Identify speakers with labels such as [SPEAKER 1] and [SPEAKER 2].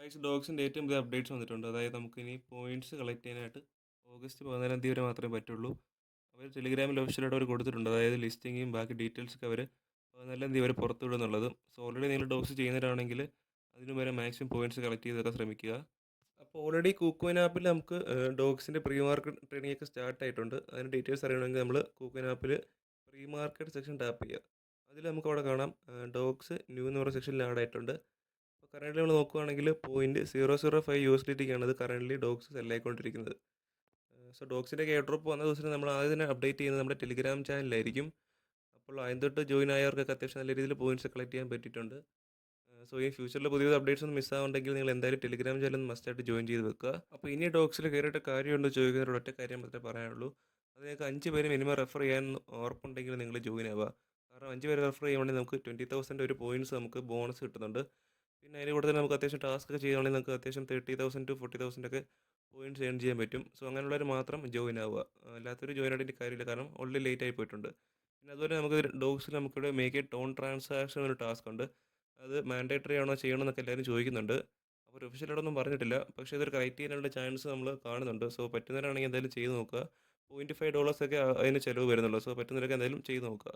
[SPEAKER 1] Guys ഡോഗ്സിൻ്റെ ഏറ്റവും പുതിയ updates വന്നിട്ടുണ്ട്. അതായത് നമുക്കിനി പോയിന്റ്സ് കളക്ട് ചെയ്യാനായിട്ട് ഓഗസ്റ്റ് 14 തീയതി വരെ മാത്രമേ പറ്റുള്ളൂ. അവർ ടെലിഗ്രാമിൽ ഒഫീഷ്യലായിട്ട് അവർ കൊടുത്തിട്ടുണ്ട്. അതായത് ലിസ്റ്റിങ്ങും ബാക്കി ഡീറ്റെയിൽസൊക്കെ അവർ 14 തീയതി വരെ പുറത്തു വിടുന്നുള്ളത്. സോ ഓൾറെഡി നിങ്ങൾ ഡോഗ്സ് ചെയ്യുന്നവരാണെങ്കിൽ അതിന് വരെ മാക്സിമം പോയിന്റ്സ് കളക്ട് ചെയ്തൊക്കെ ശ്രമിക്കുക. അപ്പോൾ ഓൾറെഡി കൂക്കോയിൻ ആപ്പിൽ നമുക്ക് ഡോഗ്സിൻ്റെ പ്രീ മാർക്കറ്റ് ട്രെയിനിങ് ഒക്കെ സ്റ്റാർട്ട് ആയിട്ടുണ്ട്. അതിൻ്റെ ഡീറ്റെയിൽസ് അറിയണമെങ്കിൽ നമ്മൾ കൂക്കോയിൻ ആപ്പിൽ പ്രീ മാർക്കറ്റ് സെക്ഷൻ ടാപ്പ് ചെയ്യുക. അതിൽ നമുക്ക് അവിടെ കാണാം ഡോഗ്സ് ന്യൂ എന്ന് പറയുന്ന സെക്ഷനിൽ ആഡ് ആയിട്ടുണ്ട്. ഇപ്പോൾ കറൻ്റ് നമ്മൾ നോക്കുകയാണെങ്കിൽ $0.005 ഇത് കറൻ്റ് ഡോഗ്സ് സെല്ലായിക്കൊണ്ടിരിക്കുന്നത്. സോ ഡോഗ്സിൻ്റെ കെയർ ഡ്രോപ്പ് വന്ന ദിവസം നമ്മൾ ആദ്യം തന്നെ അപ്ഡേറ്റ് ചെയ്യുന്നത് നമ്മുടെ ടെലിഗ്രാം ചാനലിലായിരിക്കും. അപ്പോൾ അതിന് തൊട്ട് ജോയിൻ ആയവർക്കൊക്കെ അത്യാവശ്യം നല്ല രീതിയിൽ പോയിന്റ്സ് കളക്ട് ചെയ്യാൻ പറ്റിയിട്ടുണ്ട്. സോ ഈ ഫ്യൂച്ചറിൽ പുതിയ അപ്ഡേറ്റ്സ് ഒന്നും മിസ്സാവുണ്ടെങ്കിൽ നിങ്ങൾ എന്തായാലും ടെലിഗ്രാം ചാനൽ മസ്റ്റായിട്ട് ജോയിൻ ചെയ്ത് വെക്കുക. അപ്പോൾ ഇനി ഡോഗ്സിൽ കയറിയിട്ട് കാര്യമുണ്ടോ ചോദിക്കുന്നതിനോട് ഒറ്റ കാര്യം മാത്രമേ പറയാനുള്ളൂ. അത് നിങ്ങൾക്ക് 5 പേര് മിനിമം റെഫർ ചെയ്യാൻ ഉറപ്പുണ്ടെങ്കിൽ നിങ്ങൾ ജോയിൻ ആവുക. കാരണം 5 പേര് റെഫർ ചെയ്യുവാണെങ്കിൽ നമുക്ക് 20,000 ഒരു പോയിന്റ്സ് നമുക്ക് ബോണസ് കിട്ടുന്നുണ്ട്. പിന്നെ അതിന് കൂടെ തന്നെ നമുക്ക് അത്യാവശ്യം ടാസ്ക് ഒക്കെ ചെയ്യുകയാണെങ്കിൽ നമുക്ക് അത്യാവശ്യം 30,000 to 40,000 ഒക്കെ പോയിന്റ്സ് ഏൺ ചെയ്യാൻ പറ്റും. സോ അങ്ങനെയുള്ളവർ മാത്രം ജോയിൻ ആവുക. അല്ലാത്തൊരു ജോയിൻ ആയിട്ട് കാര്യമില്ല, കാരണം ഓൾറെഡി ലേറ്റ് ആയി പോയിട്ടുണ്ട്. പിന്നെ അതുപോലെ നമുക്ക് ഡോഗ്സിൽ നമുക്കിവിടെ മേക്ക് എ ടോൺ ട്രാൻസാക്ഷൻ ഒരു ടാസ്ക് ഉണ്ട്. അത് മാൻഡേറ്ററി ആണോ ചെയ്യണമെന്നൊക്കെ എല്ലാവരും ചോദിക്കുന്നുണ്ട്. അപ്പോൾ ഒഫീഷ്യലായിട്ടൊന്നും പറഞ്ഞിട്ടില്ല. പക്ഷേ ഇതൊരു ക്രൈറ്റീരിയനുള്ള ചാൻസ് നമ്മൾ കാണുന്നുണ്ട്. സോ പറ്റുന്നവരാണെങ്കിൽ എന്തായാലും ചെയ്ത് നോക്കുക. $0.5 ഒക്കെ അതിന് ചിലവ് വരുന്നുള്ളൂ. സോ പറ്റുന്നവരൊക്കെ എന്തായാലും ചെയ്ത് നോക്കുക.